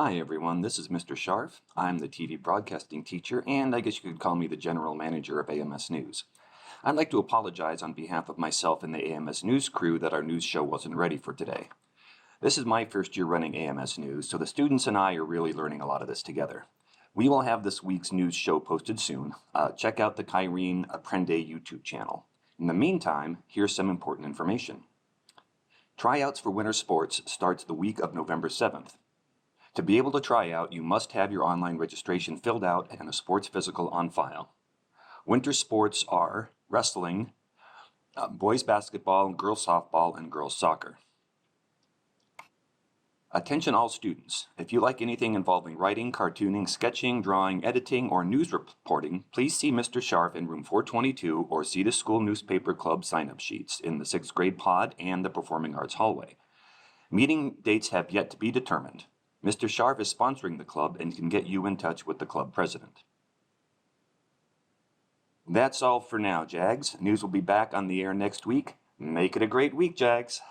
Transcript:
Hi everyone, this is Mr. Scharf. I'm the TV broadcasting teacher, and I guess you could call me the general manager of AMS News. I'd like to apologize on behalf of myself and the AMS News crew that our news show wasn't ready for today. This is my first year running AMS News, so the students and I are really learning a lot of this together. We will have this week's news show posted soon. Check out the Kyrene Apprende YouTube channel. In the meantime, here's some important information. Tryouts for winter sports starts the week of November 7th. To be able to try out, you must have your online registration filled out and a sports physical on file. Winter sports are wrestling, boys basketball, girls softball, and girls soccer. Attention all students. If you like anything involving writing, cartooning, sketching, drawing, editing, or news reporting, please see Mr. Scharf in room 422 or see the school newspaper club sign-up sheets in the 6th grade pod and the performing arts hallway. Meeting dates have yet to be determined. Mr. Scharf is sponsoring the club and can get you in touch with the club president. That's all for now, Jags. News will be back on the air next week. Make it a great week, Jags.